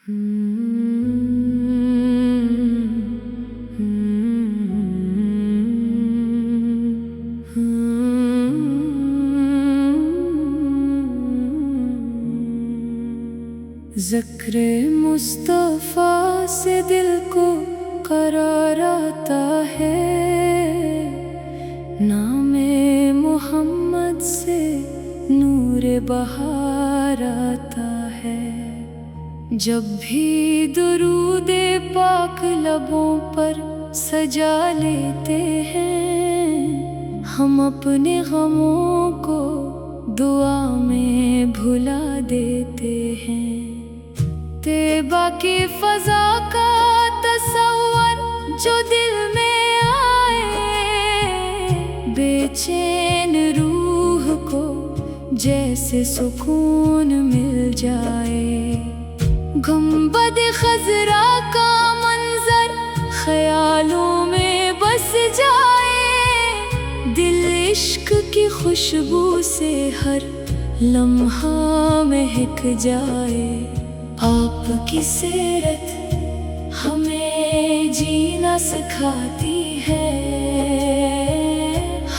ذکر مصطفیٰ سے دل کو قرار آتا ہے، نام محمد سے نور بہار آتا ہے۔ جب بھی درود پاک لبوں پر سجا لیتے ہیں، ہم اپنے غموں کو دعا میں بھلا دیتے ہیں۔ طیبہ کی فضا کا تصور جو دل میں آئے، بے چین روح کو جیسے سکون مل جائے۔ گنبد خضرا کا منظر خیالوں میں بس جائے، دل عشق کی خوشبو سے ہر لمحہ مہک جائے۔ آپ کی سیرت ہمیں جینا سکھاتی ہے،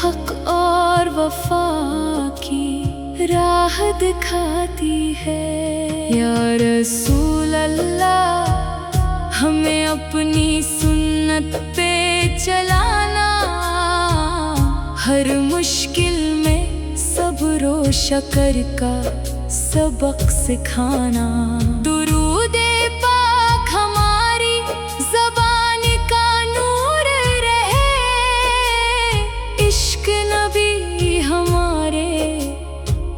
حق اور وفا کی راہ دکھاتی ہے۔ یا رسول اللہ، ہمیں اپنی سنت پہ چلانا، ہر مشکل میں صبر و شکر کا سبق سکھانا۔ درود پاک ہماری زبان کا نور رہے، عشق نبی ہمارے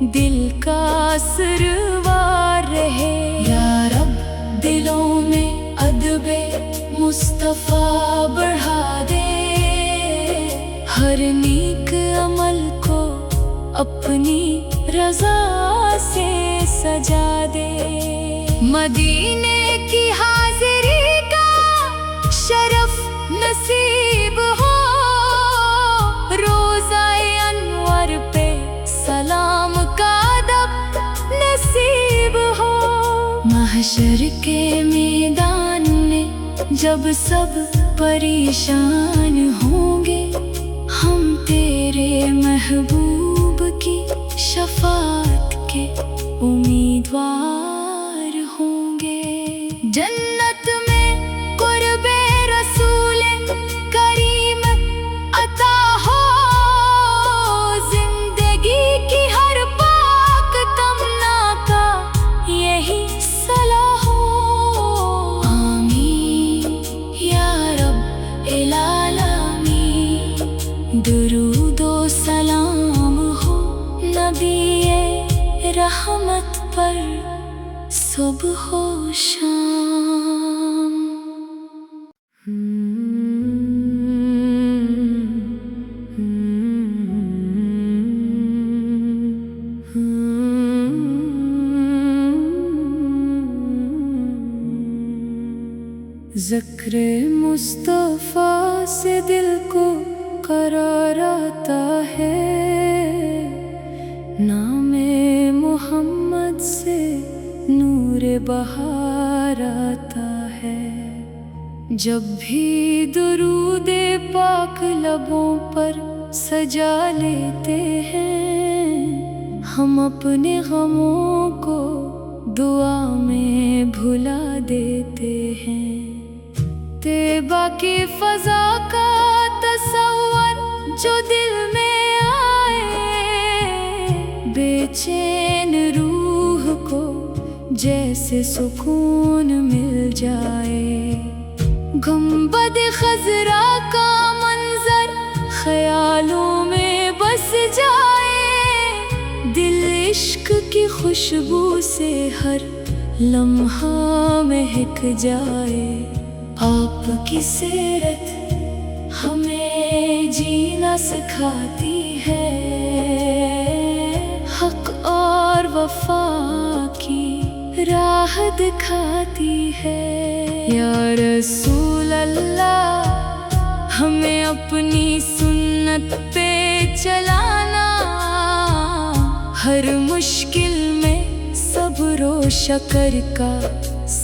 دل کا سروار رہے۔ یا رب دلوں میں ادب مصطفیٰ بڑھا دے، ہر نیک عمل کو اپنی رضا سے سجا دے۔ مدینے کی حاضری کا شرف نصیب ہو، روضہ انور پہ سلام کا ادب نصیب ہو۔ محشر کے میدان میں جب سب پریشان ہوں گے، ہم تیرے محبوب کی شفاعت کے امیدوار ہوں گے۔ جنت میں قرب رسول کریم عطا ہو، زندگی کی ہر پاک تمنا کا یہی صلاح ہو۔ آمین یا رب العالمین، درود و سلام ہو نبی رحمت پر صبح و شام۔ ذکر مصطفیٰ سے دل کو قرار آتا ہے، نام محمد سے نور بہار آتا ہے۔ جب بھی درود پاک لبوں پر سجا لیتے ہیں، ہم اپنے غموں کو دعا میں بھلا دیتے ہیں۔ طیبہ کی فضا کا تصور جو دل میں آئے، بے چین روح کو جیسے سکون مل جائے۔ گنبد خضرا کا منظر خیالوں میں بس جائے، دل عشق کی خوشبو سے ہر لمحہ مہک جائے۔ آپ کی سیرت ہمیں جینا سکھاتی ہے، حق اور وفا کی راہ دکھاتی ہے۔ یا رسول اللہ، ہمیں اپنی سنت پہ چلانا، ہر مشکل میں صبر و شکر کا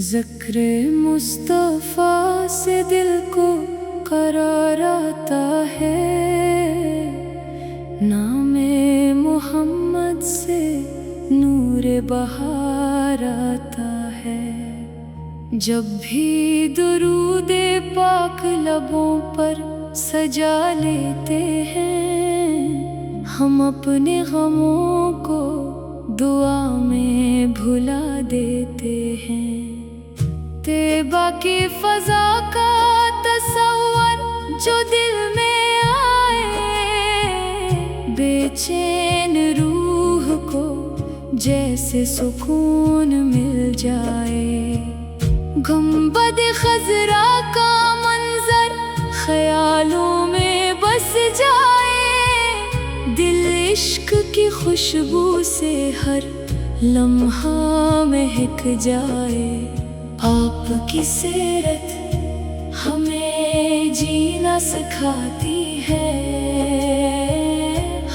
ذکر مصطفیٰ سے دل کو قرار آتا ہے، نام محمد سے نور بہار آتا ہے۔ جب بھی درود پاک لبوں پر سجا لیتے ہیں، ہم اپنے غموں کو دعا میں بھلا دیتے ہیں۔ طیبہ کی فضا کا تصور جو دل میں آئے، بے چین روح کو جیسے سکون مل جائے۔ گنبد خضرا کا منظر خیالوں میں بس جائے، دل عشق کی خوشبو سے ہر لمحہ مہک جائے۔ آپ کی سیرت ہمیں جینا سکھاتی ہے،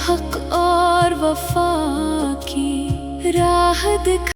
حق اور وفا کی راہ دکھاتی